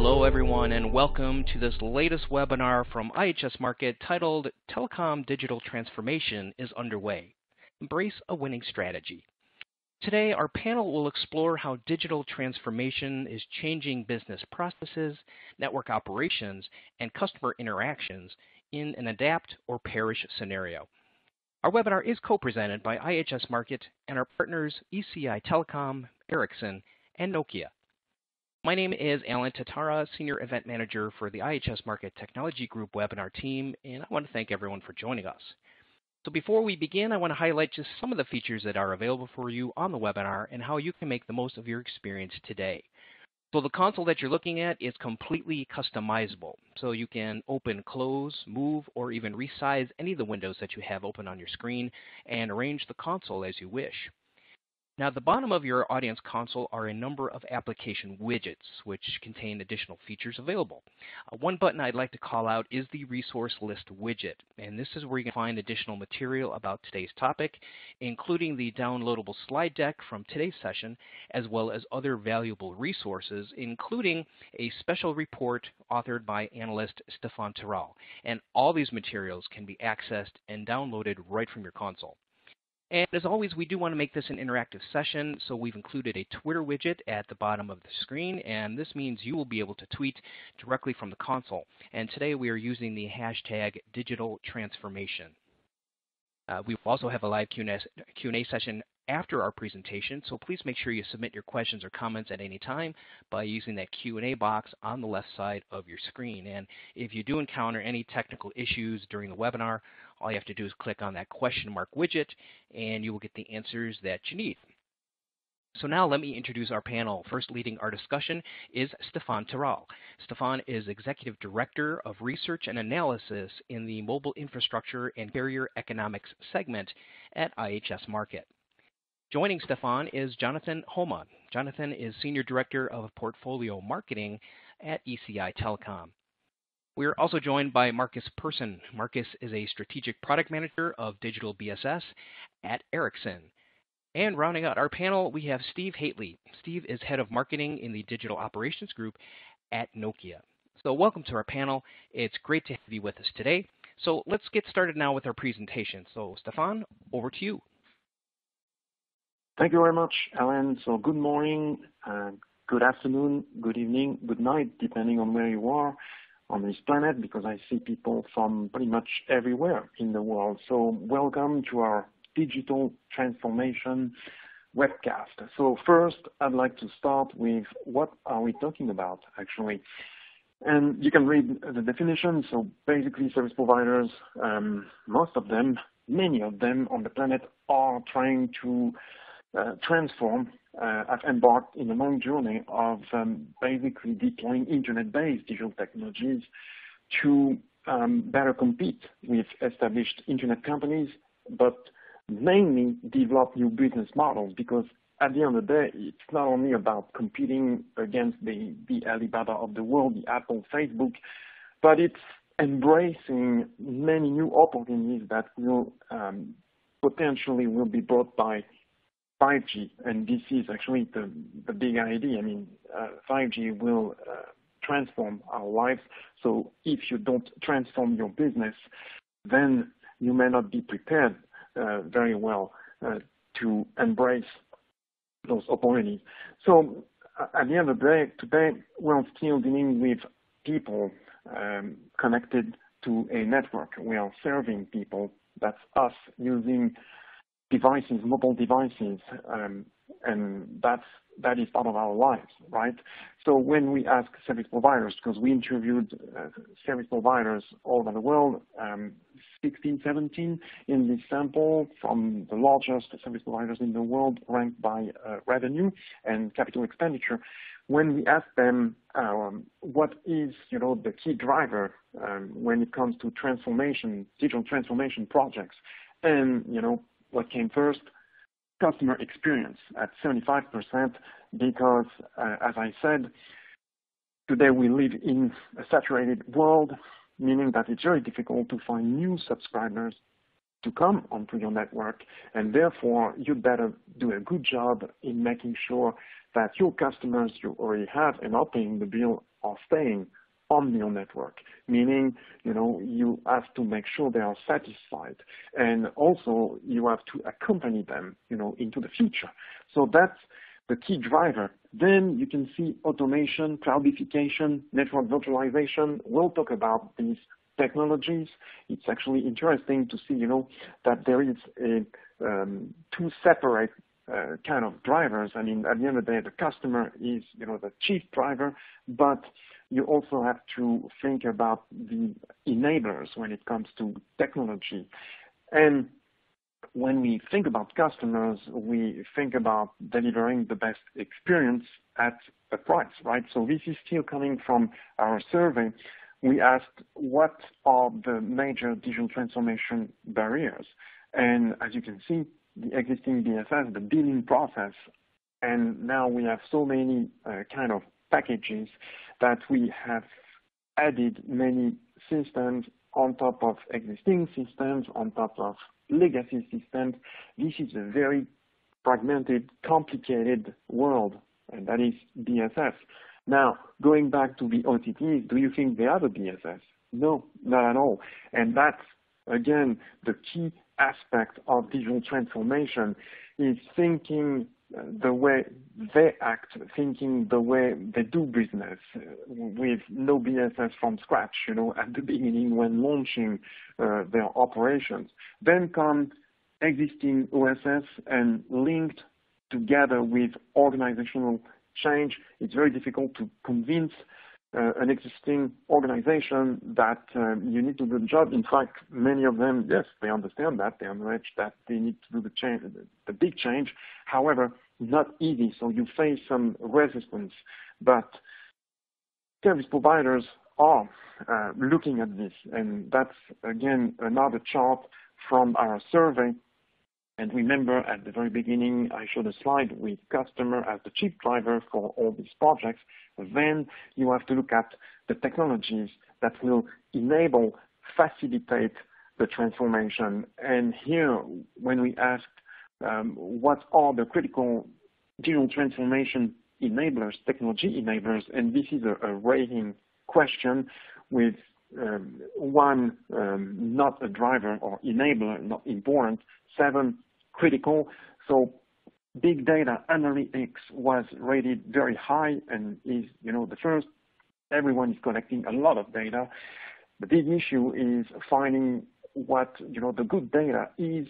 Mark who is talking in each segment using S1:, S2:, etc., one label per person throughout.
S1: Hello everyone, and welcome to this latest webinar from IHS Markit titled Telecom Digital Transformation is Underway. Embrace a Winning Strategy. Today our panel will explore how digital transformation is changing business processes, network operations, and customer interactions in an adapt or perish scenario. Our webinar is co-presented by IHS Markit and our partners ECI Telecom, Ericsson, and Nokia. My name is Alan Tatara, Senior Event Manager for the IHS Markit Technology Group webinar team, and I want to thank everyone for joining us. So before we begin, I want to highlight just some of the features that are available for you on the webinar and how you can make the most of your experience today. So the console that you're looking at is completely customizable. So you can open, close, move, or even resize any of the windows that you have open on your screen and arrange the console as you wish. Now, at the bottom of your audience console are a number of application widgets, which contain additional features available. One button I'd like to call out is the Resource List widget, and this is where you can find additional material about today's topic, including the downloadable slide deck from today's session, as well as other valuable resources, including a special report authored by analyst Stefan Terral. And all these materials can be accessed and downloaded right from your console. And as always, we do want to make this an interactive session, so we've included a Twitter widget at the bottom of the screen, and this means you will be able to tweet directly from the console. And today we are using the hashtag Digital Transformation. We will also have a live Q&A session after our presentation, so please make sure you submit your questions or comments at any time by using that Q&A box on the left side of your screen. And if you do encounter any technical issues during the webinar, all you have to do is click on that question mark widget and you will get the answers that you need. So now let me introduce our panel. First leading our discussion is Stefan Terral. Stefan is Executive Director of Research and Analysis in the Mobile Infrastructure and Carrier Economics segment at IHS Markit. Joining Stefan is Jonathan Homa. Jonathan is Senior Director of Portfolio Marketing at ECI Telecom. We are also joined by Marcus Persson. Marcus is a Strategic Product Manager of Digital BSS at Ericsson. And rounding out our panel, we have Steve Hately. Steve is Head of Marketing in the Digital Operations Group at Nokia. So welcome to our panel. It's great to have you with us today. So let's get started now with our presentation. So Stefan, over to you.
S2: Thank you very much, Alan. So good morning, good afternoon, good evening, good night, depending on where you are on this planet, because I see people from pretty much everywhere in the world. So welcome to our Digital Transformation webcast. So first, I'd like to start with what are we talking about, actually. And you can read the definition. So basically, service providers, most of them, many of them on the planet are trying to transform, have embarked in a long journey of basically deploying internet-based digital technologies to better compete with established internet companies, but mainly develop new business models, because at the end of the day, it's not only about competing against the Alibaba of the world, the Apple, Facebook, but it's embracing many new opportunities that will potentially will be brought by 5G, and this is actually the big idea. I mean, 5G will transform our lives. So if you don't transform your business, then you may not be prepared very well to embrace those opportunities. So at the end of the day, today we're still dealing with people connected to a network. We are serving people. That's us using devices, mobile devices, and that is part of our lives, right? So when we ask service providers, because we interviewed service providers all over the world, 16, 17 in this sample from the largest service providers in the world ranked by revenue and capital expenditure. When we ask them what is, the key driver when it comes to transformation, digital transformation projects, and, what came first? Customer experience at 75%, because, as I said, today we live in a saturated world, meaning that it's very difficult to find new subscribers to come onto your network, and therefore you better do a good job in making sure that your customers you already have and are paying the bill are staying on your network, meaning, you have to make sure they are satisfied, and also you have to accompany them, into the future. So that's the key driver. Then you can see automation, cloudification, network virtualization. We'll talk about these technologies. It's actually interesting to see, that there is two separate kind of drivers. I mean, at the end of the day, the customer is, the chief driver, but you also have to think about the enablers when it comes to technology. And when we think about customers, we think about delivering the best experience at a price, right? So this is still coming from our survey. We asked what are the major digital transformation barriers. And as you can see, the existing BSS, the billing process, and now we have so many kind of packages that we have added many systems on top of existing systems, on top of legacy systems. This is a very fragmented, complicated world, and that is BSS. Now, going back to the OTTs, do you think they have a BSS? No, not at all. And that's, again, the key aspect of digital transformation is thinking the way they act, thinking the way they do business with no BSS from scratch, at the beginning when launching their operations. Then come existing OSS and linked together with organizational change. It's very difficult to convince an existing organization that you need to do the job. In fact, many of them, yes, they understand that. They acknowledge that they need to do the change, the big change. However, not easy, so you face some resistance. But service providers are looking at this, and that's, again, another chart from our survey. And remember, at the very beginning, I showed a slide with customer as the chief driver for all these projects. Then you have to look at the technologies that will enable, facilitate the transformation. And here, when we asked what are the critical digital transformation enablers, technology enablers, and this is a rating question with one not a driver or enabler, not important, 7 critical. So big data analytics was rated very high and is, the first. Everyone is collecting a lot of data. The big issue is finding what, the good data is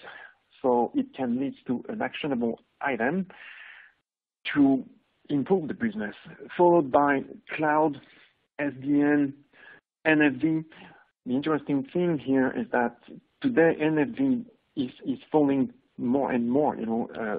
S2: so it can lead to an actionable item to improve the business, followed by cloud, SDN, NFV. The interesting thing here is that today NFV is falling more and more,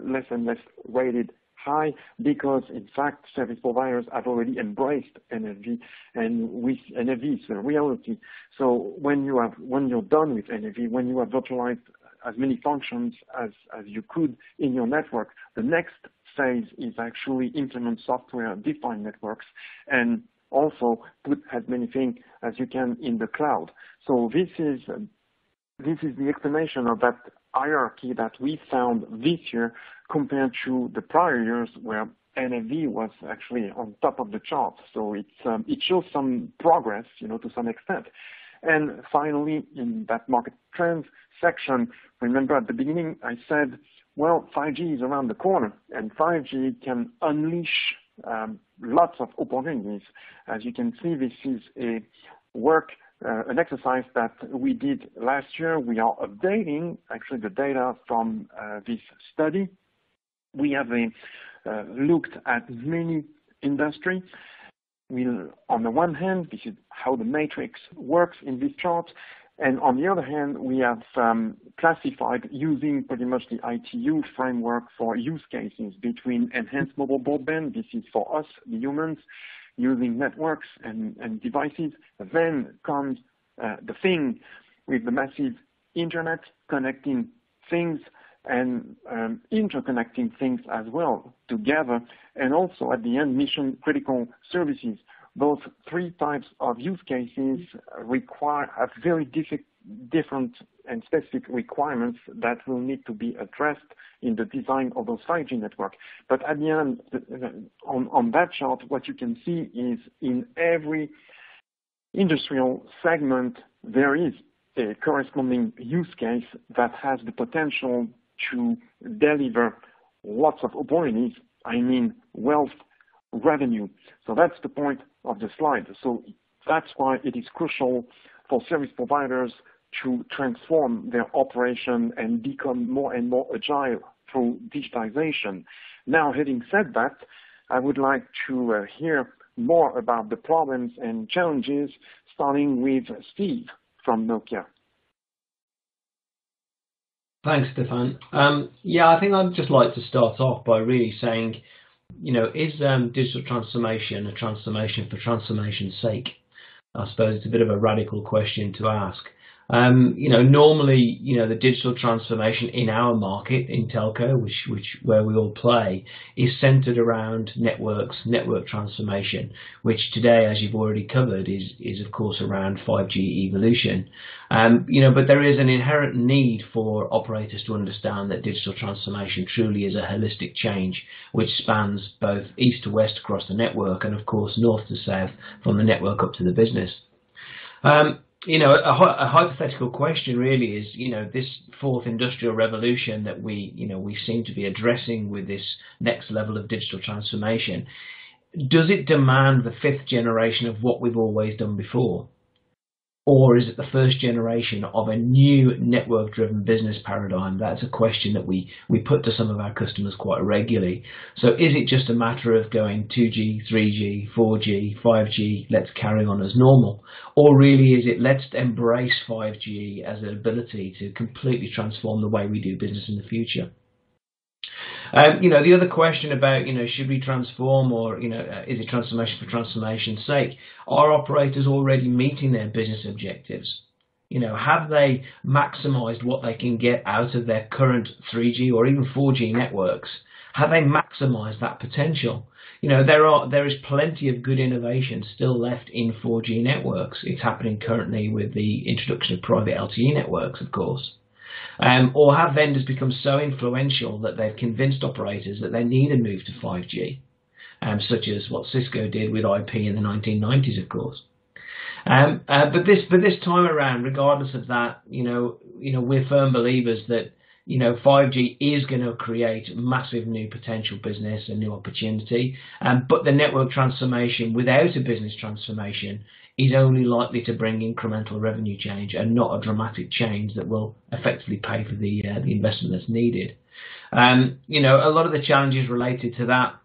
S2: less and less rated high because, in fact, service providers have already embraced NFV, and with NFV it's a reality. So when you're done with NFV, when you have virtualized as many functions as you could in your network, the next phase is actually implement software-defined networks and also put as many things as you can in the cloud. So this is the explanation of that hierarchy that we found this year compared to the prior years where NFV was actually on top of the chart. So it shows some progress, to some extent. And finally, in that market trends section, remember at the beginning I said, well, 5G is around the corner, and 5G can unleash lots of opportunities. As you can see, this is an exercise that we did last year. We are updating actually the data from this study. We have looked at many industries. On the one hand, this is how the matrix works in this chart. And on the other hand, we have classified using pretty much the ITU framework for use cases between enhanced mobile broadband. This is for us, the humans, using networks and devices. Then comes the thing with the massive internet connecting things and interconnecting things as well together. And also at the end, mission critical services. Those 3 types of use cases have very different and specific requirements that will need to be addressed in the design of those 5G network. But at the end, on that chart, what you can see is in every industrial segment, there is a corresponding use case that has the potential to deliver lots of opportunities, I mean wealth, revenue. So that's the point of the slide. So that's why it is crucial for service providers to transform their operation and become more and more agile through digitization. Now, having said that, I would like to hear more about the problems and challenges, starting with Steve from Nokia.
S3: Thanks, Stefan. Yeah, I think I'd just like to start off by really saying, is digital transformation a transformation for transformation's sake? I suppose it's a bit of a radical question to ask. Normally, the digital transformation in our market, in telco, where we all play, is centered around network transformation, which today, as you've already covered, is of course around 5G evolution. But there is an inherent need for operators to understand that digital transformation truly is a holistic change, which spans both east to west across the network and, of course, north to south from the network up to the business. A hypothetical question really is, this fourth industrial revolution that we seem to be addressing with this next level of digital transformation, does it demand the fifth generation of what we've always done before? Or is it the first generation of a new network-driven business paradigm? That's a question that we put to some of our customers quite regularly. So is it just a matter of going 2G, 3G, 4G, 5G, let's carry on as normal? Or really is it let's embrace 5G as an ability to completely transform the way we do business in the future? The other question about, should we transform or, is it transformation for transformation's sake? Are operators already meeting their business objectives? Have they maximized what they can get out of their current 3G or even 4G networks? Have they maximized that potential? There is plenty of good innovation still left in 4G networks. It's happening currently with the introduction of private LTE networks, of course. Or have vendors become so influential that they've convinced operators that they need a move to 5G, such as what Cisco did with IP in the 1990s, of course. But this time around, regardless of that, we're firm believers that 5G is going to create massive new potential business and new opportunity. But the network transformation without a business transformation is only likely to bring incremental revenue change and not a dramatic change that will effectively pay for the investment that's needed. A lot of the challenges related to that,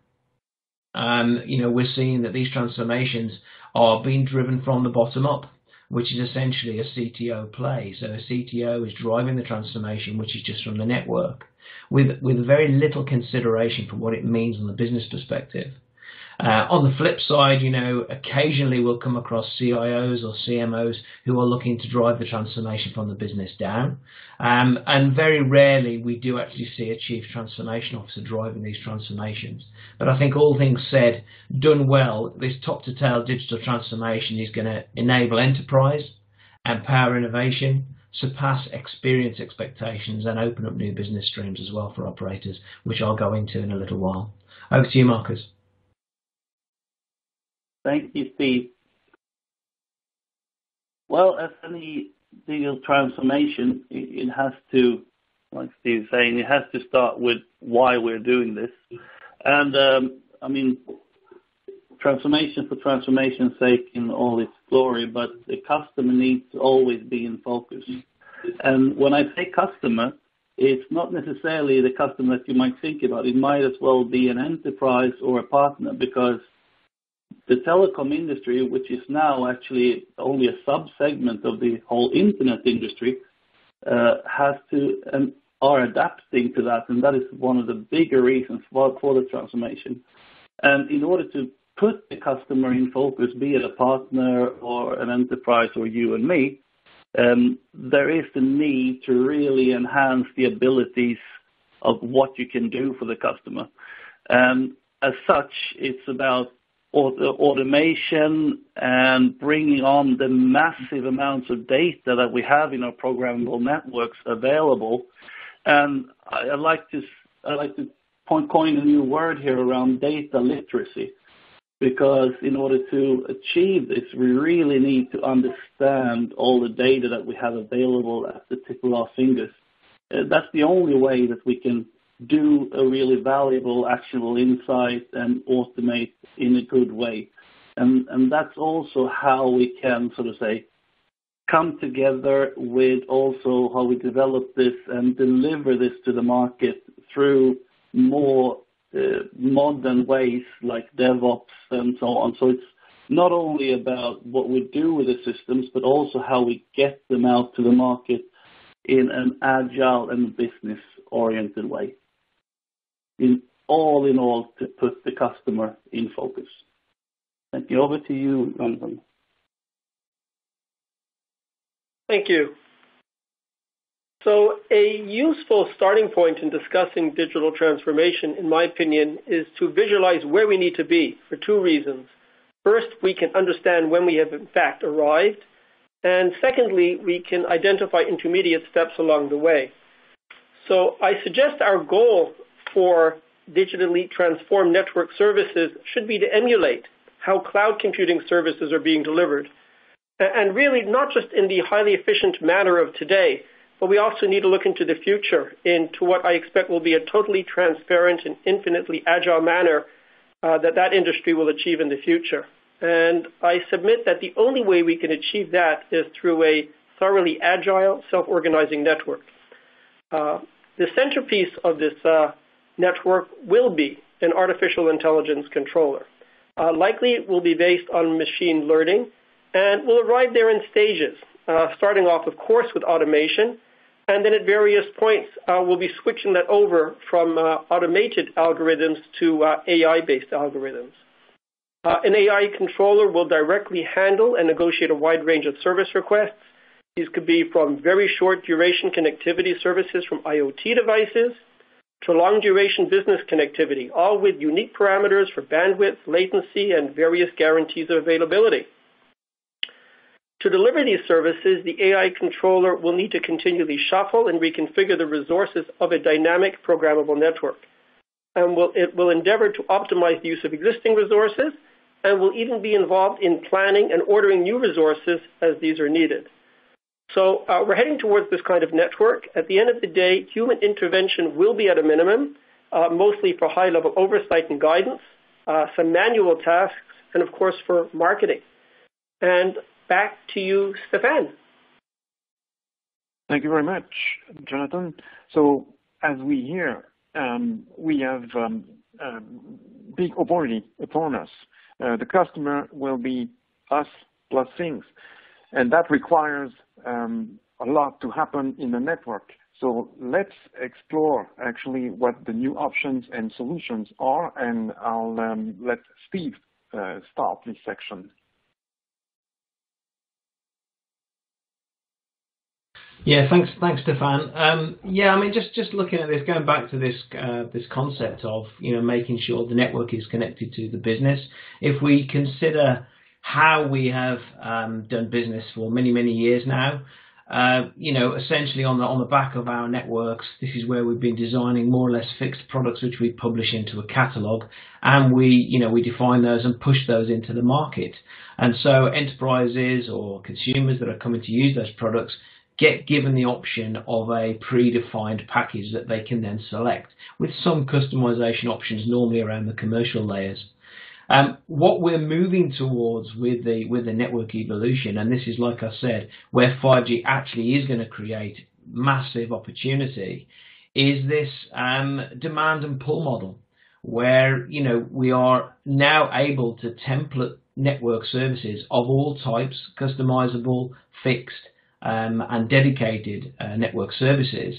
S3: we're seeing that these transformations are being driven from the bottom up, which is essentially a CTO play. So a CTO is driving the transformation, which is just from the network, with very little consideration for what it means from the business perspective. On the flip side, occasionally we'll come across CIOs or CMOs who are looking to drive the transformation from the business down. And very rarely we do actually see a chief transformation officer driving these transformations. But I think all things said, done well, this top-to-tail digital transformation is going to enable enterprise, empower innovation, surpass experience expectations, and open up new business streams as well for operators, which I'll go into in a little while. Over to you, Marcus.
S4: Thank you, Steve. Well, as any digital transformation, it has to, like Steve is saying, it has to start with why we're doing this. And, transformation for transformation's sake in all its glory, but the customer needs to always be in focus. And when I say customer, it's not necessarily the customer that you might think about. It might as well be an enterprise or a partner, because the telecom industry, which is now actually only a sub-segment of the whole internet industry, has to and are adapting to that, and that is one of the bigger reasons for the transformation. And in order to put the customer in focus, be it a partner or an enterprise or you and me, there is the need to really enhance the abilities of what you can do for the customer. And as such, it's about automation and bringing on the massive amounts of data that we have in our programmable networks available. And I like to coin a new word here around data literacy, because in order to achieve this, we really need to understand all the data that we have available at the tip of our fingers. That's the only way that we can do a really valuable, actionable insight and automate in a good way. And that's also how we can sort of say come together with also how we develop this and deliver this to the market through more modern ways like DevOps and so on. So it's not only about what we do with the systems, but also how we get them out to the market in an agile and business-oriented way. In all, to put the customer in focus. Thank you. Over to you, Jonathan.
S5: Thank you. So a useful starting point in discussing digital transformation, in my opinion, is to visualize where we need to be for two reasons. First, we can understand when we have in fact arrived. And secondly, we can identify intermediate steps along the way. So I suggest our goal for digitally transformed network services should be to emulate how cloud computing services are being delivered. And really not just in the highly efficient manner of today, but we also need to look into the future, into what I expect will be a totally transparent and infinitely agile manner that industry will achieve in the future. And I submit that the only way we can achieve that is through a thoroughly agile, self-organizing network. The centerpiece of this network will be an artificial intelligence controller. Likely it will be based on machine learning and will arrive there in stages, starting off, of course, with automation, and then at various points we'll be switching that over from automated algorithms to AI-based algorithms. An AI controller will directly handle and negotiate a wide range of service requests. These could be from very short duration connectivity services from IoT devices to long duration business connectivity, all with unique parameters for bandwidth, latency, and various guarantees of availability. To deliver these services, the AI controller will need to continually shuffle and reconfigure the resources of a dynamic programmable network. And it will endeavor to optimize the use of existing resources and will even be involved in planning and ordering new resources as these are needed. So we're heading towards this kind of network. At the end of the day, human intervention will be at a minimum, mostly for high-level oversight and guidance, some manual tasks, and of course for marketing. And back to you, Stefan.
S2: Thank you very much, Jonathan. So as we hear, we have big opportunity upon us. The customer will be us plus things, and that requires a lot to happen in the network. So let's explore actually what the new options and solutions are, and I'll let Steve start this section.
S3: Yeah, thanks, Stefan. Yeah, I mean, just looking at this, going back to this concept of making sure the network is connected to the business. If we consider how we have done business for many years now, essentially on the back of our networks, this is where we've been designing more or less fixed products which we publish into a catalog, and we define those and push those into the market. And so enterprises or consumers that are coming to use those products get given the option of a predefined package that they can then select, with some customization options normally around the commercial layers. What we're moving towards with the network evolution, and this is, like I said, where 5G actually is going to create massive opportunity, is this demand and pull model, where we are now able to template network services of all types, customizable, fixed, and dedicated network services,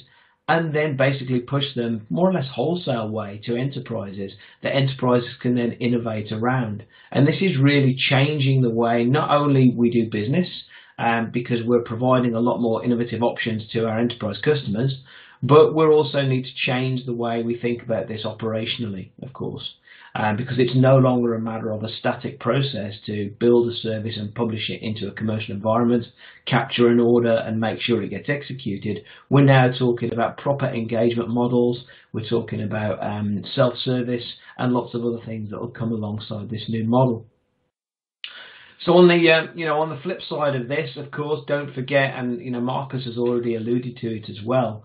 S3: and then basically push them more or less wholesale way to enterprises that enterprises can then innovate around. And this is really changing the way not only we do business, because we're providing a lot more innovative options to our enterprise customers, but we also need to change the way we think about this operationally, of course. because it's no longer a matter of a static process to build a service and publish it into a commercial environment, capture an order and make sure it gets executed. We're now talking about proper engagement models. We're talking about self-service and lots of other things that will come alongside this new model. So on the on the flip side of this, of course, don't forget, and Marcus has already alluded to it as well.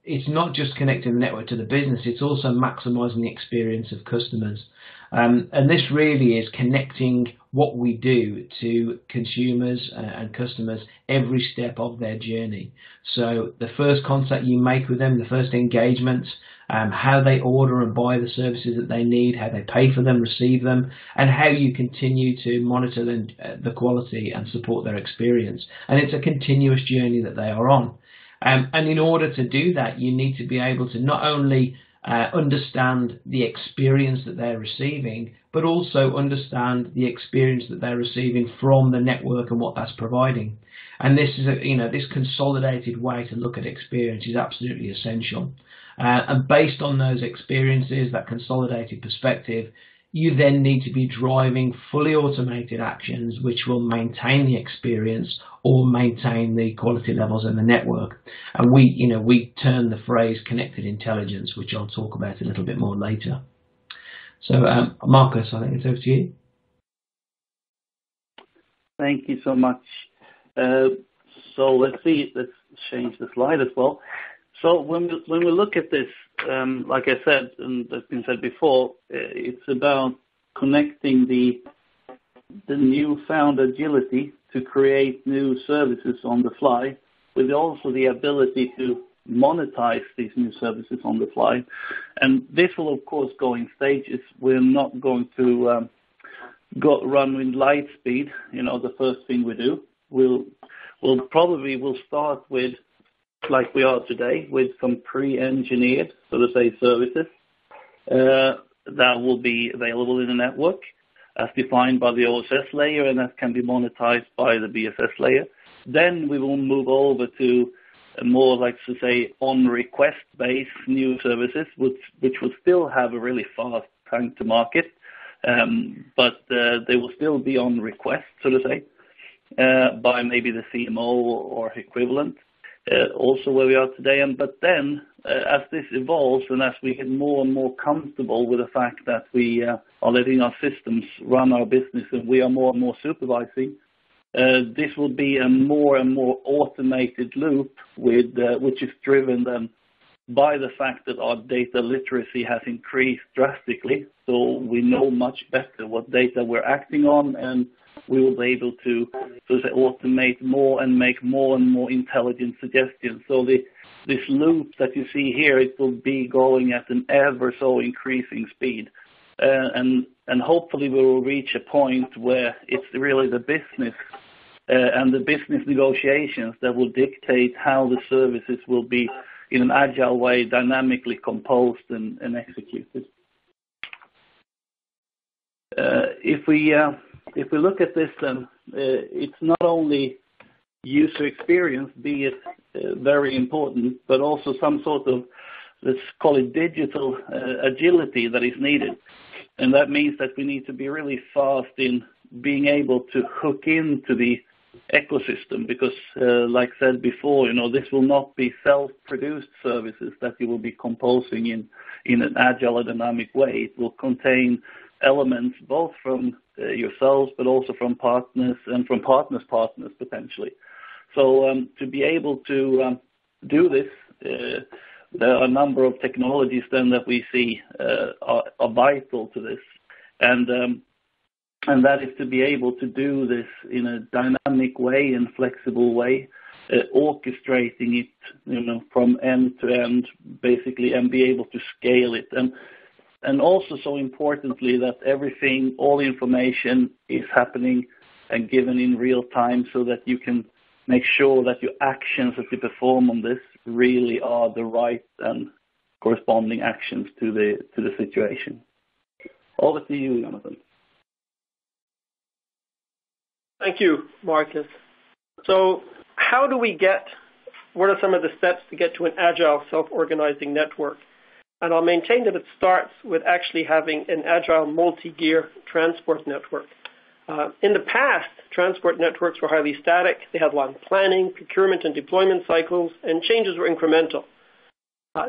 S3: It's not just connecting the network to the business; it's also maximising the experience of customers. And this really is connecting what we do to consumers and customers every step of their journey. So the first contact you make with them, the first engagement, how they order and buy the services that they need, how they pay for them, receive them, and how you continue to monitor the quality and support their experience. And it's a continuous journey that they are on. And in order to do that, you need to be able to not only understand the experience that they're receiving, but also understand the experience that they're receiving from the network and what that's providing. And this is this consolidated way to look at experience is absolutely essential. And based on those experiences, that consolidated perspective, you then need to be driving fully automated actions which will maintain the experience or maintain the quality levels in the network. And we term the phrase connected intelligence, which I'll talk about a little bit more later. So Marcus, I think it's over to you.
S4: Thank you so much. So let's change the slide as well. So when we look at this, like I said, and that's been said before, it's about connecting the newfound agility to create new services on the fly, with also the ability to monetize these new services on the fly. And this will, of course, go in stages. We're not going to run with light speed. The first thing we do, we'll start with, like we are today, with some pre-engineered, so to say, services that will be available in the network as defined by the OSS layer, and that can be monetized by the BSS layer. Then we will move over to a more, like to say, on-request based new services, which will still have a really fast time to market, but they will still be on request, so to say, by maybe the CMO or equivalent. Also where we are today, but then as this evolves and as we get more and more comfortable with the fact that we are letting our systems run our business and we are more and more supervising, this will be a more and more automated loop which is driven then by the fact that our data literacy has increased drastically. So we know much better what data we're acting on, and we will be able to, so to say, automate more and make more and more intelligent suggestions. So this loop that you see here, it will be going at an ever so increasing speed. And hopefully we will reach a point where it's really the business and the business negotiations that will dictate how the services will be in an agile way, dynamically composed and executed. If we look at this, then it's not only user experience, be it very important, but also some sort of, let's call it digital agility that is needed. And that means that we need to be really fast in being able to hook into the ecosystem, because like said before, this will not be self-produced services that you will be composing in an agile and dynamic way. It will contain elements both from yourselves, but also from partners and from partners potentially. So to be able to do this, there are a number of technologies then that we see are vital to this, and that is to be able to do this in a dynamic way and flexible way, orchestrating it, from end to end, basically, and be able to scale it. And also, so importantly, that everything, all information is happening and given in real time, so that you can make sure that your actions that you perform on this really are the right and corresponding actions to the situation. Over to you, Jonathan.
S5: Thank you, Marcus. So what are some of the steps to get to an agile self-organizing network? And I'll maintain that it starts with actually having an agile multi-gear transport network. In the past, transport networks were highly static. They had long planning, procurement, and deployment cycles, and changes were incremental.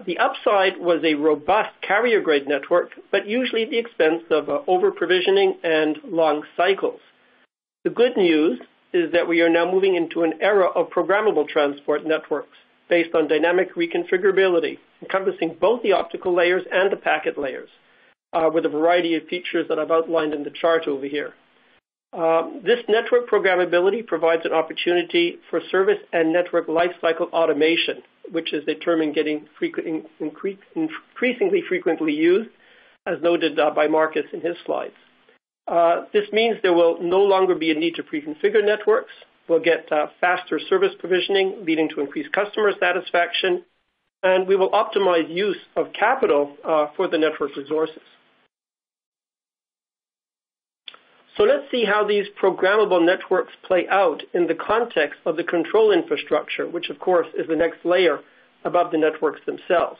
S5: The upside was a robust carrier-grade network, but usually at the expense of over-provisioning and long cycles. The good news is that we are now moving into an era of programmable transport networks based on dynamic reconfigurability, encompassing both the optical layers and the packet layers, with a variety of features that I've outlined in the chart over here. This network programmability provides an opportunity for service and network lifecycle automation, which is a term getting increasingly frequently used, as noted by Marcus in his slides. This means there will no longer be a need to pre-configure networks. We'll get faster service provisioning, leading to increased customer satisfaction, and we will optimize use of capital for the network resources. So let's see how these programmable networks play out in the context of the control infrastructure, which of course is the next layer above the networks themselves.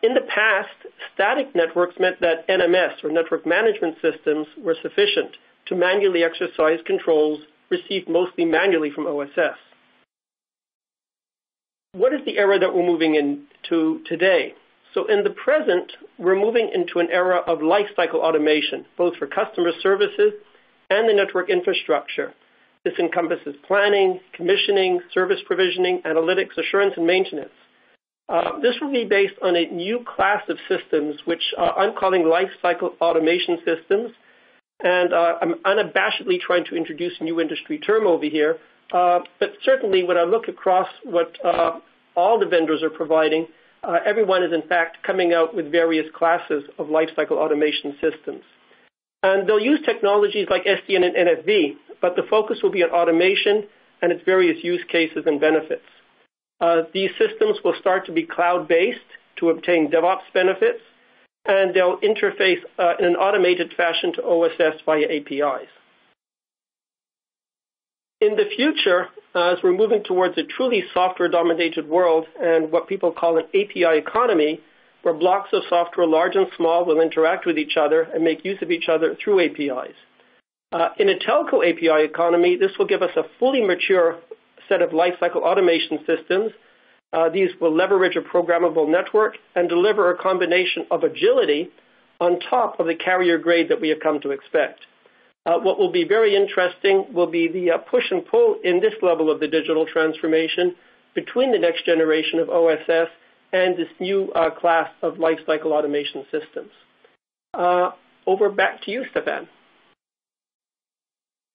S5: In the past, static networks meant that NMS, or network management systems, were sufficient to manually exercise controls received mostly manually from OSS. What is the era that we're moving into today? So in the present, we're moving into an era of lifecycle automation, both for customer services and the network infrastructure. This encompasses planning, commissioning, service provisioning, analytics, assurance, and maintenance. This will be based on a new class of systems, which I'm calling lifecycle automation systems. And I'm unabashedly trying to introduce a new industry term over here. But certainly when I look across what all the vendors are providing, everyone is in fact coming out with various classes of lifecycle automation systems. And they'll use technologies like SDN and NFV, but the focus will be on automation and its various use cases and benefits. These systems will start to be cloud-based to obtain DevOps benefits, and they'll interface in an automated fashion to OSS via APIs. In the future, as we're moving towards a truly software-dominated world and what people call an API economy, where blocks of software, large and small, will interact with each other and make use of each other through APIs. In a telco API economy, this will give us a fully mature set of lifecycle automation systems. These will leverage a programmable network and deliver a combination of agility on top of the carrier grade that we have come to expect. What will be very interesting will be the push and pull in this level of the digital transformation between the next generation of OSS and this new class of lifecycle automation systems. Over back to you, Stefan.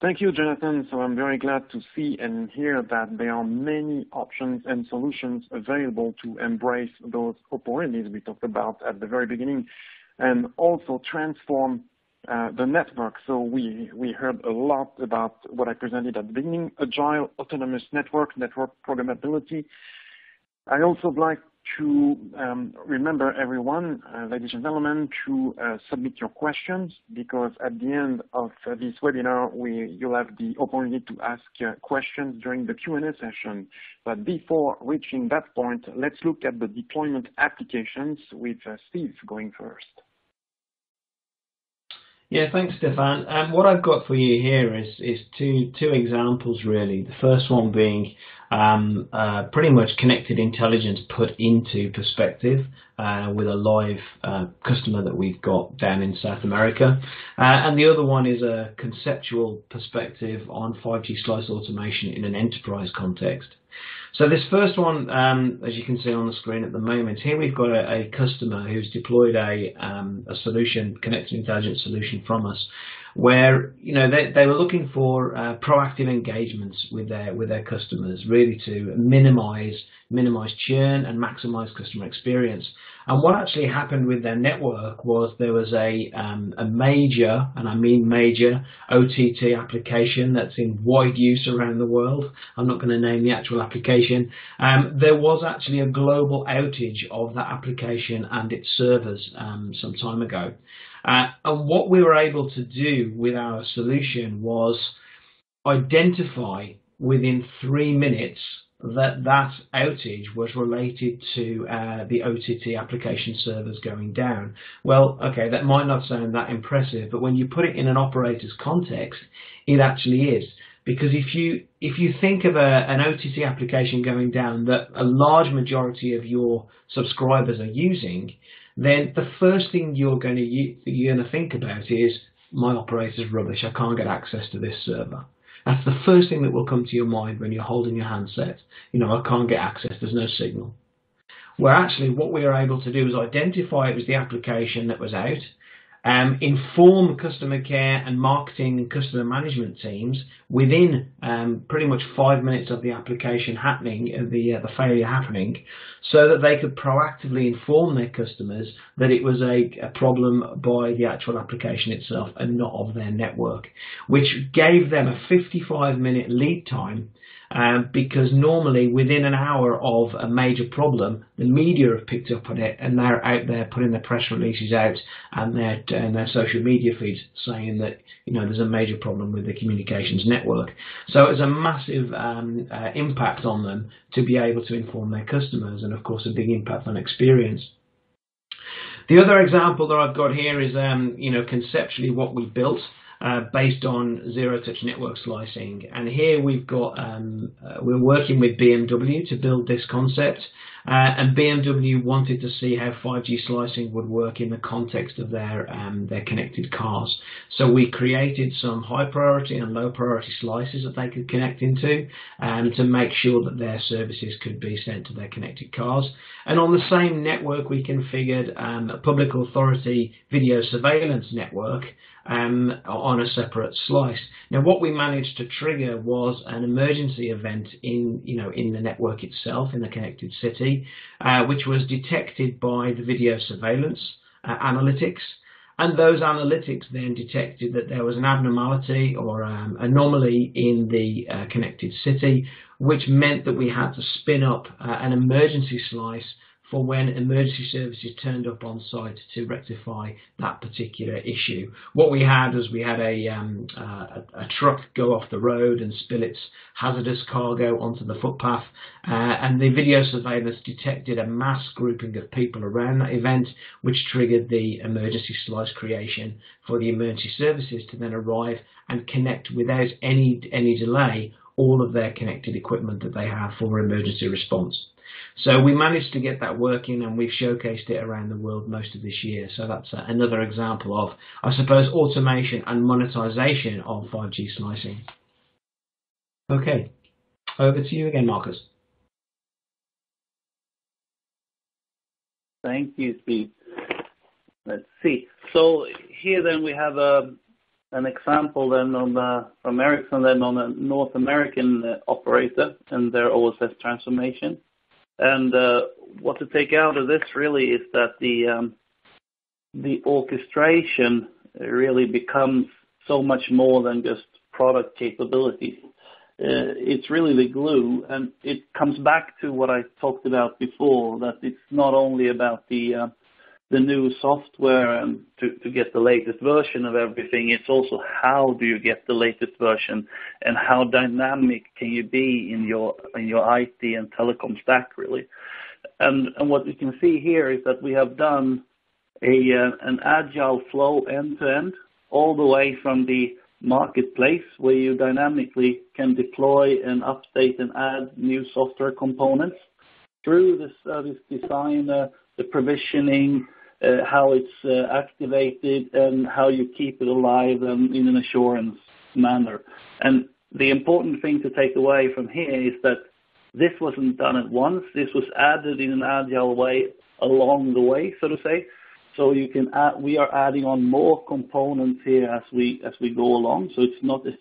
S2: Thank you, Jonathan. So I'm very glad to see and hear that there are many options and solutions available to embrace those opportunities we talked about at the very beginning and also transform the network. So we heard a lot about what I presented at the beginning: agile, autonomous network programmability. I also would like to remember everyone, ladies and gentlemen, to submit your questions, because at the end of this webinar, you'll have the opportunity to ask questions during the Q&A session. But before reaching that point, let's look at the deployment applications with Steve going first.
S3: Yeah, thanks, Stefan. What I've got for you here is two examples, really. The first one being pretty much connected intelligence put into perspective with a live customer that we've got down in South America. And the other one is a conceptual perspective on 5G slice automation in an enterprise context. So this first one, as you can see on the screen at the moment, here we've got a customer who's deployed a solution, connected intelligence solution from us, where they were looking for proactive engagements with their customers, really to minimize churn and maximize customer experience. And what actually happened with their network was there was a major, and I mean major, OTT application that's in wide use around the world. I'm not going to name the actual application. There was actually a global outage of that application and its servers some time ago. And what we were able to do with our solution was identify within 3 minutes that outage was related to the OTT application servers going down. Well, okay, that might not sound that impressive, but when you put it in an operator's context, it actually is. Because if you think of an OTT application going down that a large majority of your subscribers are using, then the first thing you're going to think about is, my operator's rubbish, I can't get access to this server. That's the first thing that will come to your mind when you're holding your handset. I can't get access, there's no signal. Where actually what we are able to do is identify it was the application that was out, inform customer care and marketing and customer management teams within pretty much 5 minutes of the application happening, the failure happening, so that they could proactively inform their customers that it was a problem by the actual application itself and not of their network, which gave them a 55-minute lead time. Because normally within an hour of a major problem, the media have picked up on it and they're out there putting their press releases out and their social media feeds saying that there's a major problem with the communications network. So it's a massive impact on them to be able to inform their customers, and of course a big impact on experience. The other example that I've got here is conceptually what we built. Based on zero-touch network slicing, and here we've got we're working with BMW to build this concept, and BMW wanted to see how 5G slicing would work in the context of their connected cars. So we created some high priority and low priority slices that they could connect into, to make sure that their services could be sent to their connected cars. And on the same network, we configured a public authority video surveillance network on a separate slice. Now, what we managed to trigger was an emergency event in the network itself, in the connected city, which was detected by the video surveillance analytics. And those analytics then detected that there was an abnormality or anomaly in the connected city, which meant that we had to spin up an emergency slice for when emergency services turned up on site to rectify that particular issue. What we had was a truck go off the road and spill its hazardous cargo onto the footpath, and the video surveillance detected a mass grouping of people around that event, which triggered the emergency slice creation for the emergency services to then arrive and connect without any delay all of their connected equipment that they have for emergency response. So we managed to get that working, and we've showcased it around the world most of this year. So that's another example of, I suppose, automation and monetization of 5G slicing. Okay, over to you again, Marcus.
S4: Thank you, Steve. Let's see. So here then we have an example then from Ericsson then on a North American operator and their OSS transformation. And what to take out of this really is that the orchestration really becomes so much more than just product capabilities. It's really the glue, and it comes back to what I talked about before, that it's not only about the new software and to get the latest version of everything. It's also how do you get the latest version, and how dynamic can you be in your IT and telecom stack, really. And what you can see here is that we have done an agile flow end to end, all the way from the marketplace, where you dynamically can deploy and update and add new software components, through the service design, the provisioning, how it's activated, and how you keep it alive and in an assurance manner. And the important thing to take away from here is that this wasn't done at once. This was added in an agile way along the way, so to say. So you can add, we are adding on more components here as we go along. So it's not a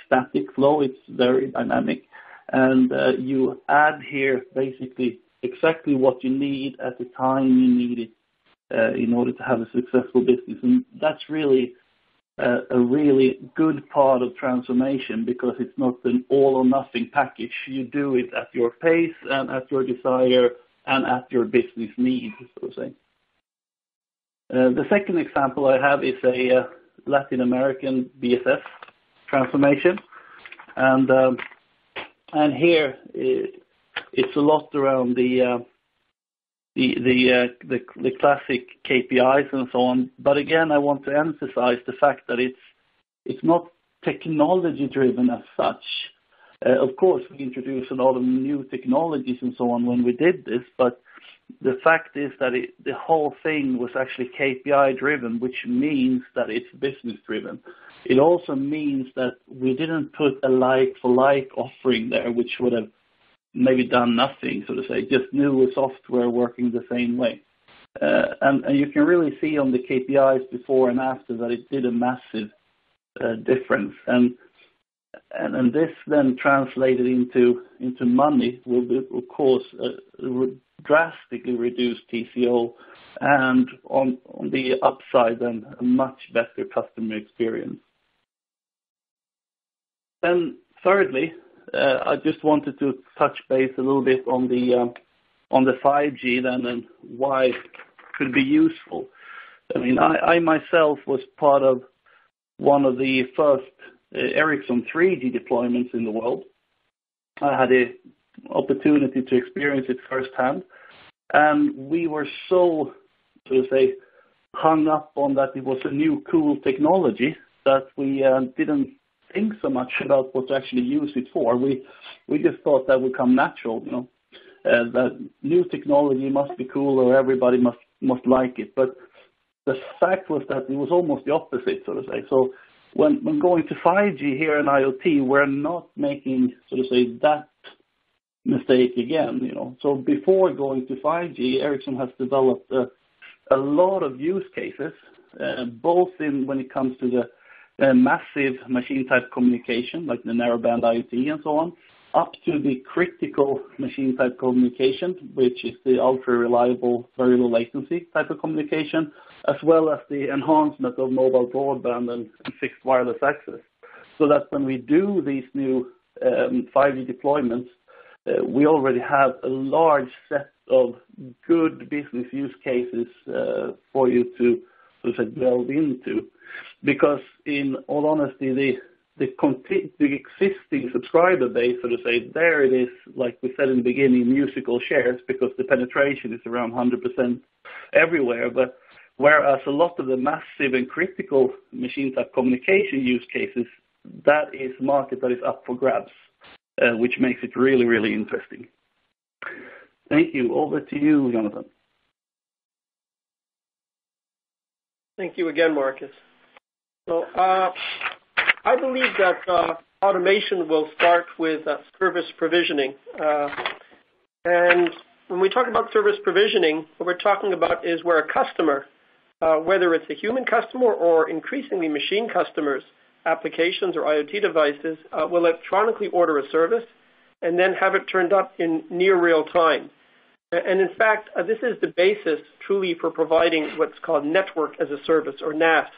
S4: static flow. It's very dynamic, and you add here basically exactly what you need at the time you need it. In order to have a successful business. And that's really a really good part of transformation, because it's not an all or nothing package. You do it at your pace and at your desire and at your business needs, so to say. The second example I have is a Latin American BSS transformation. And here it's a lot around the classic KPIs and so on. But again, I want to emphasize the fact that it's not technology driven as such. Of course, we introduced a lot of new technologies and so on when we did this, but the fact is that the whole thing was actually KPI driven, which means that it's business driven. It also means that we didn't put a like-for-like offering there, which would have maybe done nothing, so to say, just new software working the same way. And you can really see on the KPIs before and after that it did a massive difference. And this then translated into money will, of course, drastically reduce TCO, and on the upside then a much better customer experience. Then thirdly, I just wanted to touch base a little bit on the 5G then and why it could be useful. I mean, I myself was part of one of the first Ericsson 3G deployments in the world. I had the opportunity to experience it firsthand, and we were so to say hung up on that it was a new cool technology that we didn't think so much about what to actually use it for. We just thought that would come natural, you know, that new technology must be cool or everybody must like it. But the fact was that it was almost the opposite, so to say. So when going to 5G here in IoT, we're not making, so to say, that mistake again, you know. So before going to 5G, Ericsson has developed a lot of use cases, both in when it comes to the massive machine type communication, like the narrowband IoT and so on, up to the critical machine type communication, which is the ultra reliable, very low latency type of communication, as well as the enhancement of mobile broadband and fixed wireless access. So that when we do these new 5G deployments, we already have a large set of good business use cases for you to delve into. Because in all honesty, the existing subscriber base, so to say, there it is, like we said in the beginning, musical chairs, because the penetration is around 100% everywhere. But whereas a lot of the massive and critical machine type communication use cases, that is market that is up for grabs, which makes it really, really interesting. Thank you. Over to you, Jonathan.
S5: Thank you again, Marcus. So I believe that automation will start with service provisioning. And when we talk about service provisioning, what we're talking about is where a customer, whether it's a human customer or increasingly machine customers, applications or IoT devices, will electronically order a service and then have it turned up in near real time. And in fact, this is the basis truly for providing what's called network as a service, or NAS.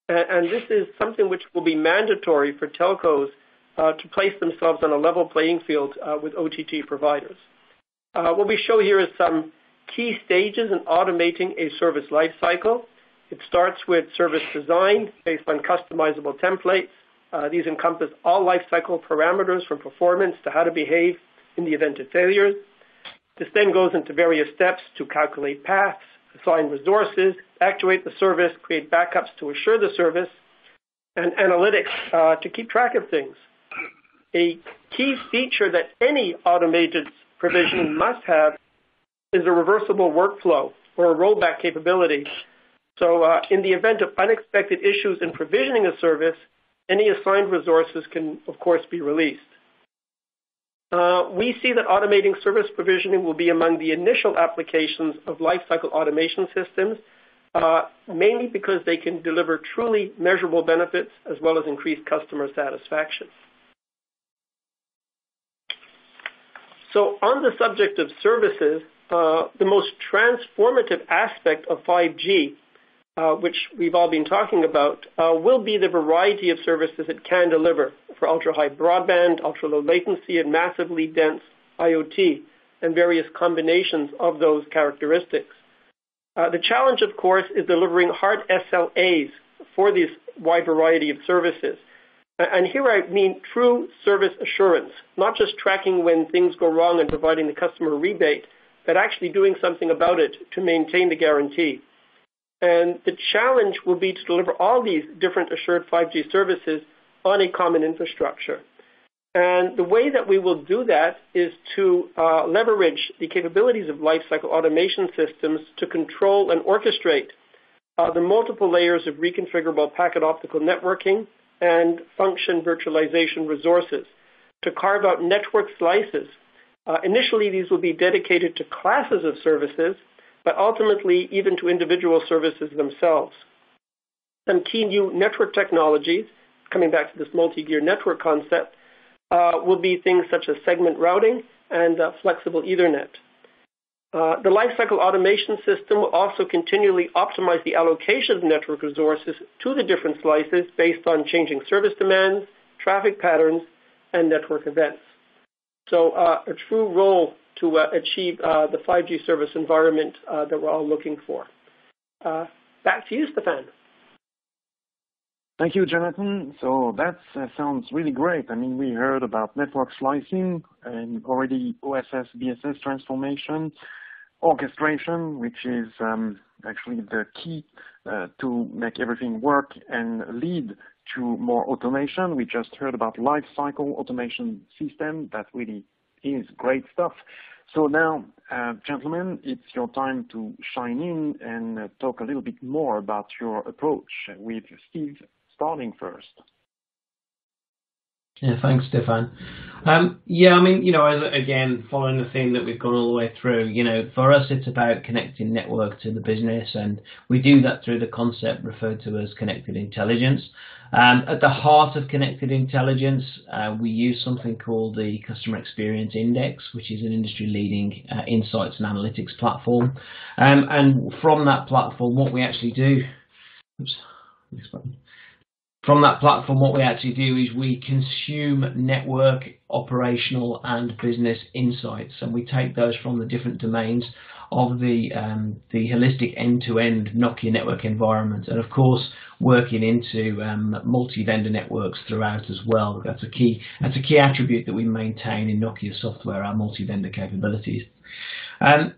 S5: And this is something which will be mandatory for telcos to place themselves on a level playing field with OTT providers. What we show here is some key stages in automating a service lifecycle. It starts with service design based on customizable templates. These encompass all lifecycle parameters from performance to how to behave in the event of failures. This then goes into various steps to calculate paths, assign resources, actuate the service, create backups to assure the service, and analytics to keep track of things. A key feature that any automated provisioning must have is a reversible workflow or a rollback capability. So in the event of unexpected issues in provisioning a service, any assigned resources can, of course, be released. We see that automating service provisioning will be among the initial applications of lifecycle automation systems, mainly because they can deliver truly measurable benefits as well as increase customer satisfaction. So on the subject of services, the most transformative aspect of 5G, which we've all been talking about, will be the variety of services it can deliver for ultra-high broadband, ultra-low latency, and massively dense IoT, and various combinations of those characteristics. The challenge, of course, is delivering hard SLAs for this wide variety of services. And here I mean true service assurance, not just tracking when things go wrong and providing the customer a rebate, but actually doing something about it to maintain the guarantee. And the challenge will be to deliver all these different assured 5G services on a common infrastructure. And the way that we will do that is to leverage the capabilities of lifecycle automation systems to control and orchestrate the multiple layers of reconfigurable packet optical networking and function virtualization resources to carve out network slices. Initially, these will be dedicated to classes of services, but ultimately even to individual services themselves. Some key new network technologies, coming back to this multi-gear network concept, will be things such as segment routing and flexible Ethernet. The lifecycle automation system will also continually optimize the allocation of network resources to the different slices based on changing service demands, traffic patterns, and network events. So a true role to achieve the 5G service environment that we're all looking for. Back to you, Stefan.
S2: Thank you, Jonathan. So that sounds really great. I mean, we heard about network slicing and already OSS BSS transformation, orchestration, which is actually the key to make everything work and lead to more automation. We just heard about lifecycle automation system. That really is great stuff. So now, gentlemen, it's your time to shine in and talk a little bit more about your approach, with Steve starting first.
S3: Yeah, thanks, Stefan. Yeah, I mean, again, following the theme that we've gone all the way through, for us, it's about connecting network to the business, and we do that through the concept referred to as connected intelligence. At the heart of connected intelligence, we use something called the Customer Experience Index, which is an industry-leading insights and analytics platform. And from that platform, what we actually do, From that platform, what we actually do is we consume network, operational, and business insights, and we take those from the different domains of the holistic end-to-end Nokia network environment, and of course, working into multi-vendor networks throughout as well. That's a key attribute that we maintain in Nokia software, our multi-vendor capabilities. From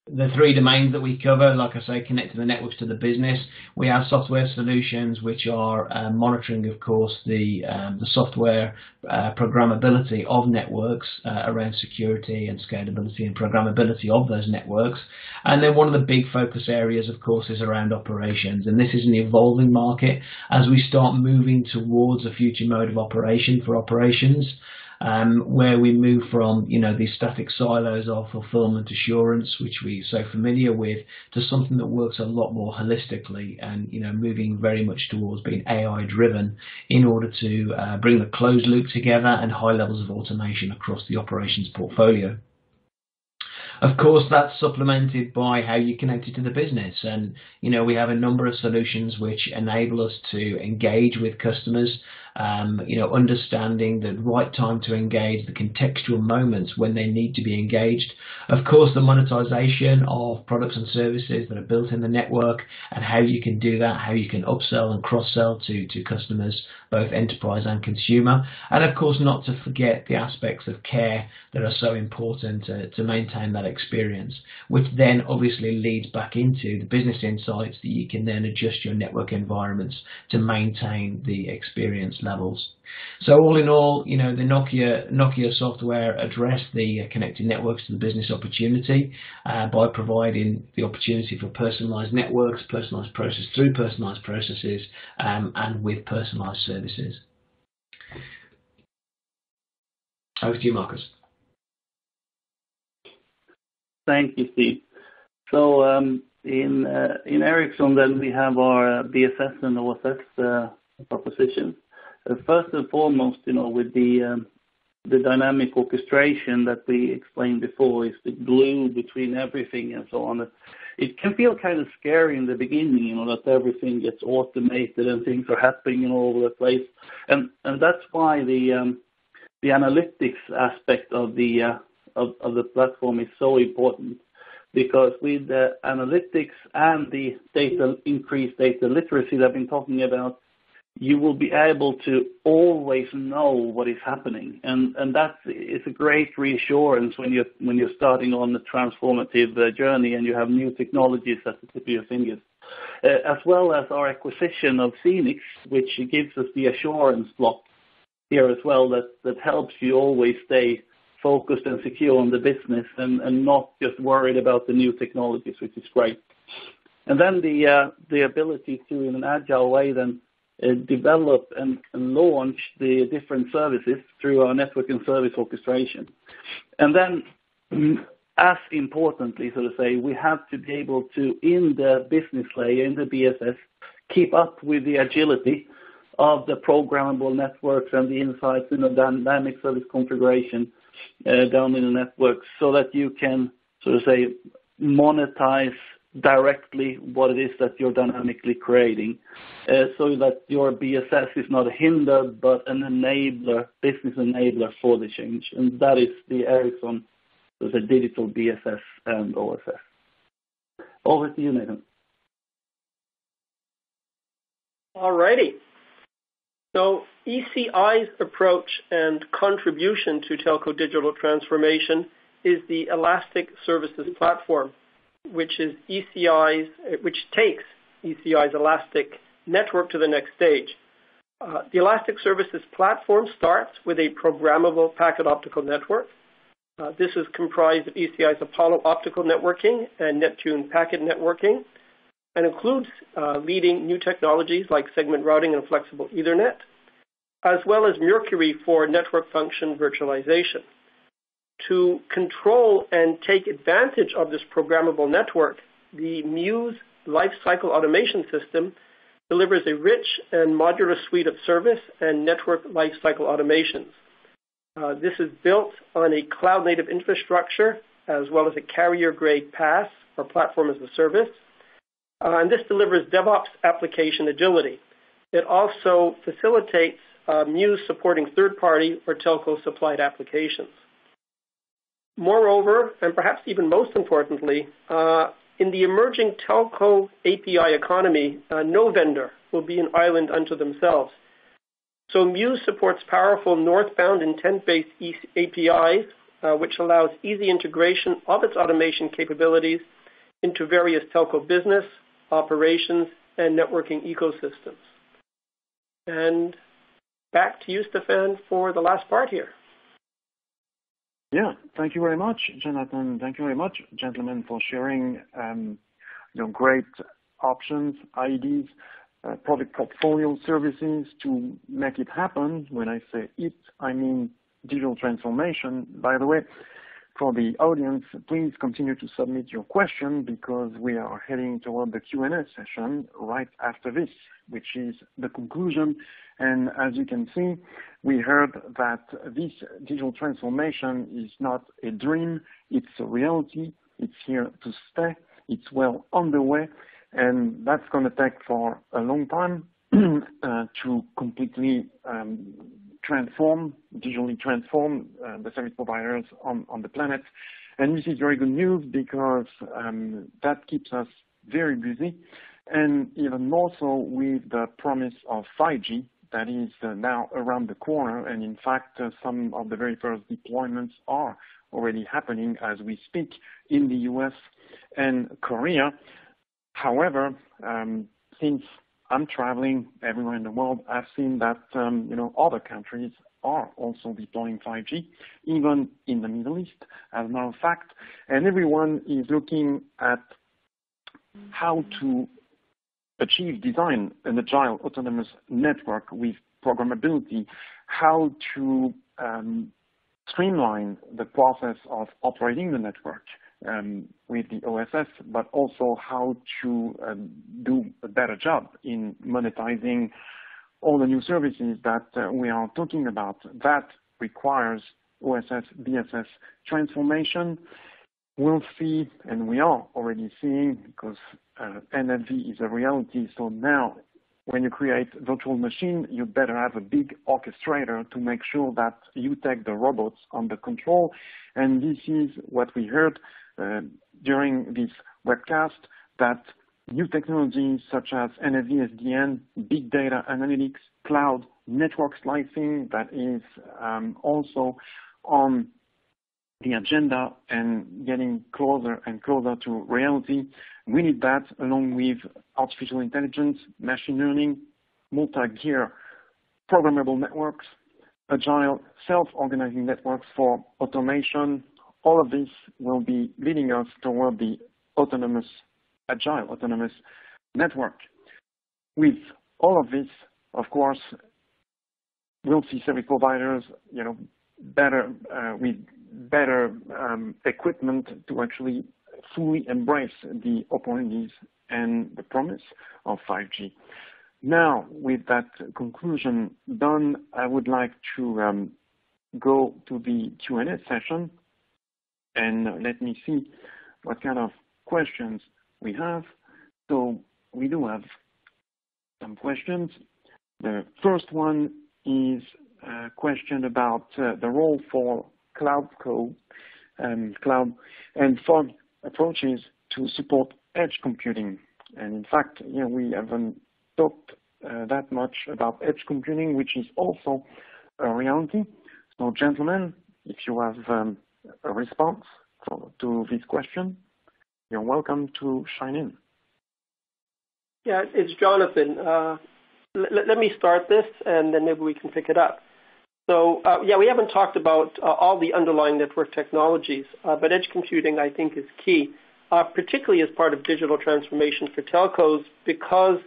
S3: the three domains that we cover, like I say, connecting the networks to the business, we have software solutions which are monitoring, of course, the software programmability of networks around security and scalability and programmability of those networks. And then one of the big focus areas, of course, is around operations. And this is an evolving market as we start moving towards a future mode of operation for operations. Where we move from, these static silos of fulfillment assurance, which we're so familiar with, to something that works a lot more holistically and, moving very much towards being AI driven in order to bring the closed loop together and high levels of automation across the operations portfolio. Of course, that's supplemented by how you connect it to the business. And, we have a number of solutions which enable us to engage with customers, understanding the right time to engage, the contextual moments when they need to be engaged. Of course, the monetization of products and services that are built in the network and how you can do that, how you can upsell and cross-sell to customers, both enterprise and consumer. And of course, not to forget the aspects of care that are so important to maintain that experience, which then obviously leads back into the business insights that you can then adjust your network environments to maintain the experience levels. So all in all, the Nokia software address the connected networks to the business opportunity by providing the opportunity for personalized networks, personalized process through personalized processes, and with personalized services. Over to you, Marcus.
S4: Thank you, Steve. So in Ericsson, then we have our BSS and OSS proposition. First and foremost, with the dynamic orchestration that we explained before, is the glue between everything and so on. It can feel kind of scary in the beginning, that everything gets automated and things are happening all over the place, and that's why the analytics aspect of the platform is so important, because with the analytics and the increased data literacy that I've been talking about, you will be able to always know what is happening, and that is a great reassurance when you're starting on the transformative journey and you have new technologies at the tip of your fingers. As well as our acquisition of Phoenix, which gives us the assurance block here as well, that helps you always stay focused and secure on the business and not just worried about the new technologies, which is great. And then the ability to, in an agile way, then develop and launch the different services through our network and service orchestration. And then, as importantly, so to say, we have to be able to, in the business layer, in the BSS, keep up with the agility of the programmable networks and the insights in the dynamic service configuration down in the network, so that you can, so to say, monetize directly what it is that you're dynamically creating, so that your BSS is not a hinder but an enabler, business enabler for the change. And that is the Ericsson, the Digital BSS and OSS. Over to you, Nathan.
S5: All righty. So ECI's approach and contribution to telco digital transformation is the Elastic Services Platform, which takes ECI's Elastic network to the next stage. The Elastic Services Platform starts with a programmable packet optical network. This is comprised of ECI's Apollo optical networking and Neptune packet networking, and includes leading new technologies like segment routing and flexible Ethernet, as well as Mercury for network function virtualization. To control and take advantage of this programmable network, the Muse lifecycle automation system delivers a rich and modular suite of service and network lifecycle automations. This is built on a cloud-native infrastructure as well as a carrier-grade PaaS, or platform as a service. And this delivers DevOps application agility. It also facilitates Muse supporting third-party or telco-supplied applications. Moreover, and perhaps even most importantly, in the emerging telco API economy, no vendor will be an island unto themselves. So Muse supports powerful northbound intent-based APIs, which allows easy integration of its automation capabilities into various telco business, operations, and networking ecosystems. And back to you, Stefan, for the last part here.
S2: Yeah, thank you very much, Jonathan. Thank you very much, gentlemen, for sharing great options, ideas, product portfolio services to make it happen. When I say it, I mean digital transformation. By the way, for the audience, please continue to submit your question, because we are heading toward the Q&A session right after this, which is the conclusion. And as you can see, we heard that this digital transformation is not a dream, it's a reality, it's here to stay, it's well underway, and that's going to take for a long time to completely digitally transform the service providers on the planet. And this is very good news, because that keeps us very busy, and even more so with the promise of 5G that is now around the corner. And in fact, some of the very first deployments are already happening as we speak in the US and Korea. However, since I'm traveling everywhere in the world, I've seen that other countries are also deploying 5G, even in the Middle East, as a matter of fact. And everyone is looking at how to design an agile autonomous network with programmability, how to streamline the process of operating the network with the OSS, but also how to do a better job in monetizing all the new services that we are talking about. That requires OSS, BSS transformation. We'll see, and we are already seeing, because NFV is a reality. So now, when you create virtual machine, you better have a big orchestrator to make sure that you take the robots under control. And this is what we heard during this webcast that new technologies such as NFV SDN, big data analytics, cloud, network slicing, that is also on the agenda and getting closer and closer to reality. We need that along with artificial intelligence, machine learning, multi-gear programmable networks, agile self-organizing networks for automation. All of this will be leading us toward the agile autonomous network. With all of this, of course, we'll see service providers, with better equipment to actually fully embrace the opportunities and the promise of 5G. Now, with that conclusion done, I would like to go to the Q&A session, and let me see what kind of questions we have. So we do have some questions. The first one is a question about the role for cloud and fog approaches to support edge computing. And in fact, we haven't talked that much about edge computing, which is also a reality. So gentlemen, if you have a response to this question, you're welcome to shine in.
S5: Yeah, it's Jonathan. Let me start this, and then maybe we can pick it up. So, we haven't talked about all the underlying network technologies, but edge computing, I think, is key, particularly as part of digital transformation for telcos, because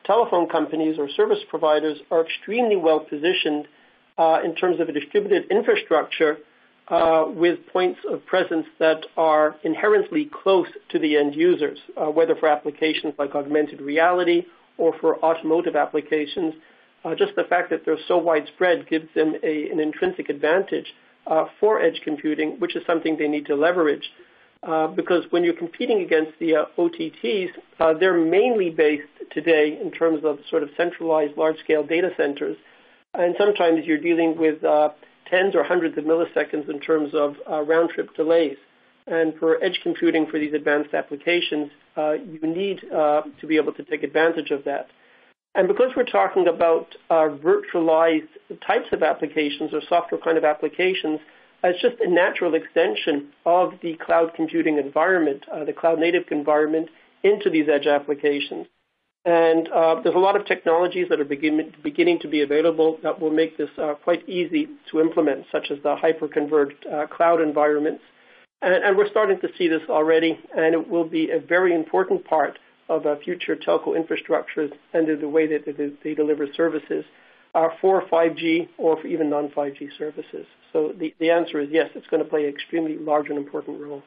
S5: telephone companies or service providers are extremely well positioned in terms of a distributed infrastructure with points of presence that are inherently close to the end users, whether for applications like augmented reality or for automotive applications. Just the fact that they're so widespread gives them an intrinsic advantage for edge computing, which is something they need to leverage. Because when you're competing against the OTTs, they're mainly based today in terms of sort of centralized large-scale data centers. And sometimes you're dealing with tens or hundreds of milliseconds in terms of round-trip delays. And for edge computing for these advanced applications, you need to be able to take advantage of that. And because we're talking about virtualized types of applications or software kind of applications, it's just a natural extension of the cloud computing environment, the cloud native environment, into these edge applications. And there's a lot of technologies that are beginning to be available that will make this quite easy to implement, such as the hyper-converged cloud environments. And we're starting to see this already, and it will be a very important part of future telco infrastructures and the way that they deliver services for 5G or for even non-5G services. So the answer is yes, it's going to play an extremely large and important role.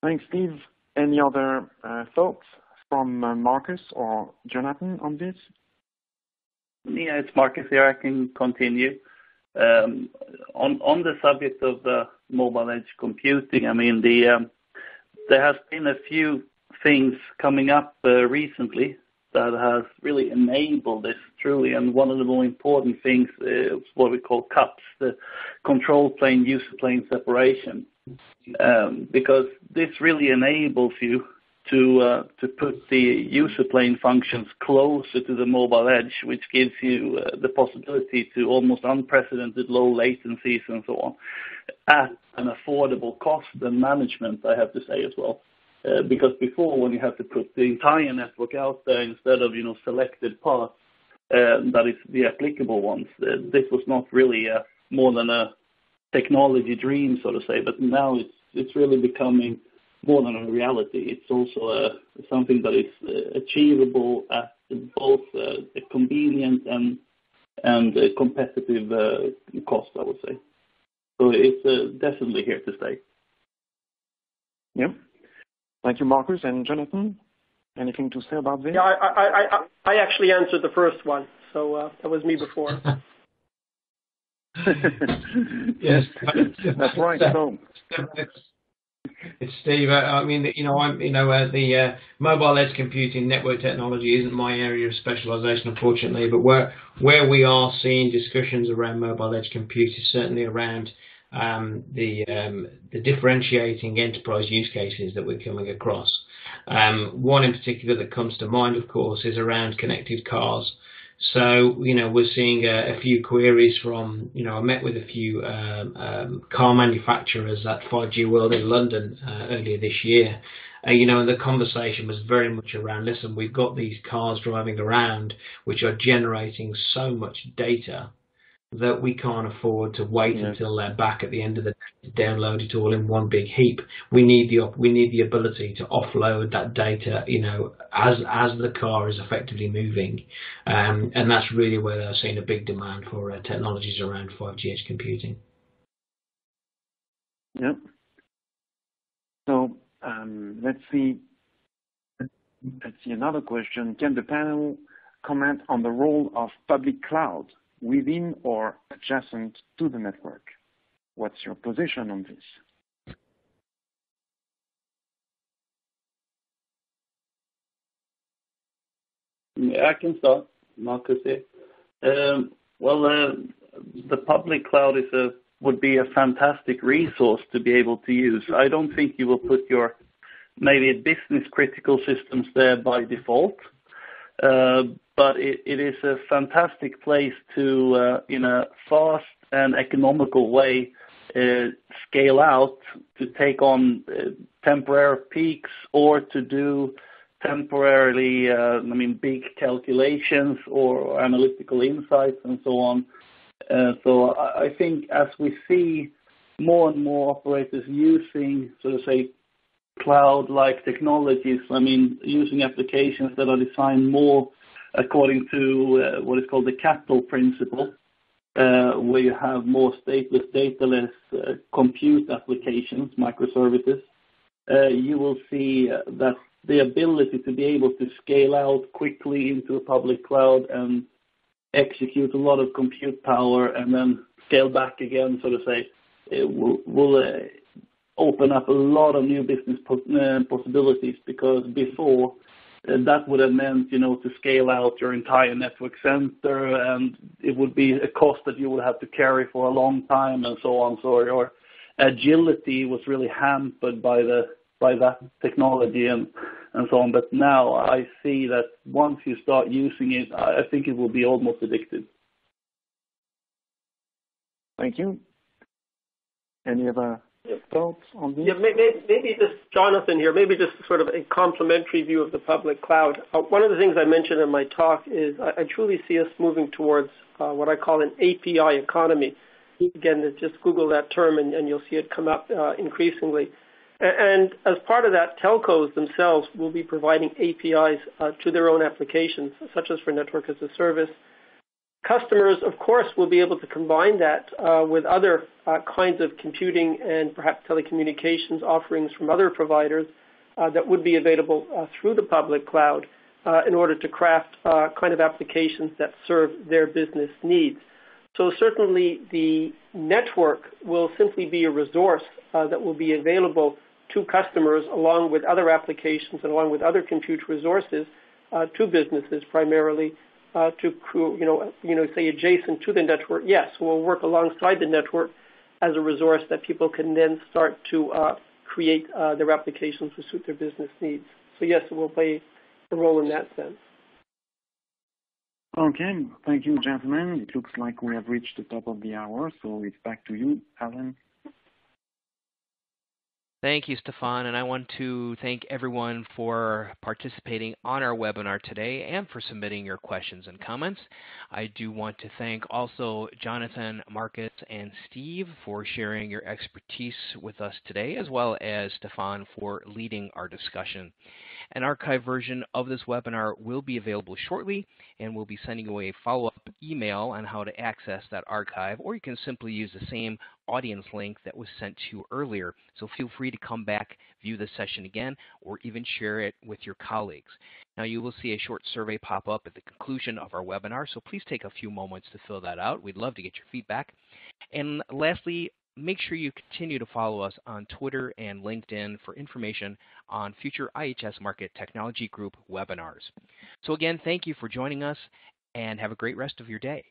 S2: Thanks, Steve. Any other thoughts from Marcus or Jonathan on this?
S4: Yeah, it's Marcus here. I can continue. On the subject of the mobile edge computing, I mean, there has been a few things coming up recently that has really enabled this truly, and one of the more important things is what we call CUPS, the control plane user plane separation, because this really enables you to put the user plane functions closer to the mobile edge, which gives you the possibility to almost unprecedented low latencies and so on at an affordable cost and management, I have to say as well. Because before, when you had to put the entire network out there instead of selected parts, that is the applicable ones, this was not really more than a technology dream, so to say. But now it's really becoming more than a reality. It's also something that is achievable at both a convenient and a competitive cost, I would say. So it's definitely here to stay.
S2: Yeah. Thank you, Marcus. And Jonathan, anything to say about this?
S5: Yeah, I actually answered the first one, so that was me before.
S3: Yes,
S2: that's right. So
S3: it's Steve. I mean, the mobile edge computing network technology isn't my area of specialization, unfortunately. But where we are seeing discussions around mobile edge compute is certainly around the differentiating enterprise use cases that we're coming across. One in particular that comes to mind, of course, is around connected cars. So, we're seeing a few queries from, I met with a few car manufacturers at 5G World in London earlier this year. And the conversation was very much around, listen, we've got these cars driving around which are generating so much data that we can't afford to wait until they're back at the end of the day to download it all in one big heap. We need the ability to offload that data, as the car is effectively moving, and that's really where they're seeing a big demand for technologies around 5G edge computing.
S2: Yep. So let's see another question. Can the panel comment on the role of public cloud within or adjacent to the network? What's your position on this?
S4: Yeah, I can start, Marcus here. The public cloud would be a fantastic resource to be able to use. I don't think you will put your maybe business critical systems there by default. But it is a fantastic place to, in a fast and economical way, scale out to take on temporary peaks or to do temporarily, big calculations or analytical insights and so on. So I think as we see more and more operators using, cloud-like technologies, using applications that are designed more according to what is called the capital principle, where you have more stateless, dataless compute applications, microservices, you will see that the ability to be able to scale out quickly into a public cloud and execute a lot of compute power and then scale back again, it will open up a lot of new business possibilities, because before that would have meant, to scale out your entire network center, and it would be a cost that you would have to carry for a long time and so on. So your agility was really hampered by that technology and so on. But now I see that once you start using it, I think it will be almost addictive.
S2: Thank you. Any other thoughts on this?
S5: Yeah, maybe just Jonathan here, maybe just sort of a complementary view of the public cloud. One of the things I mentioned in my talk is I truly see us moving towards what I call an API economy. Again, just Google that term and you'll see it come up increasingly. And as part of that, telcos themselves will be providing APIs to their own applications, such as for network as a service. Customers, of course, will be able to combine that with other kinds of computing and perhaps telecommunications offerings from other providers that would be available through the public cloud in order to craft kind of applications that serve their business needs. So certainly the network will simply be a resource that will be available to customers along with other applications and along with other compute resources to businesses primarily. Say adjacent to the network, yes, will work alongside the network as a resource that people can then start to create their applications to suit their business needs. So yes, it will play a role in that sense.
S2: Okay, thank you, gentlemen. It looks like we have reached the top of the hour, so it's back to you, Alan.
S1: Thank you, Stefan, and I want to thank everyone for participating on our webinar today and for submitting your questions and comments. I do want to thank also Jonathan, Marcus, and Steve for sharing your expertise with us today, as well as Stefan for leading our discussion. An archived version of this webinar will be available shortly, and we'll be sending you a follow-up email on how to access that archive, or you can simply use the same audience link that was sent to you earlier. So feel free to come back, view the session again, or even share it with your colleagues. Now you will see a short survey pop up at the conclusion of our webinar, so please take a few moments to fill that out. We'd love to get your feedback. And lastly, make sure you continue to follow us on Twitter and LinkedIn for information on future IHS Markit Technology Group webinars. So again, thank you for joining us, and have a great rest of your day.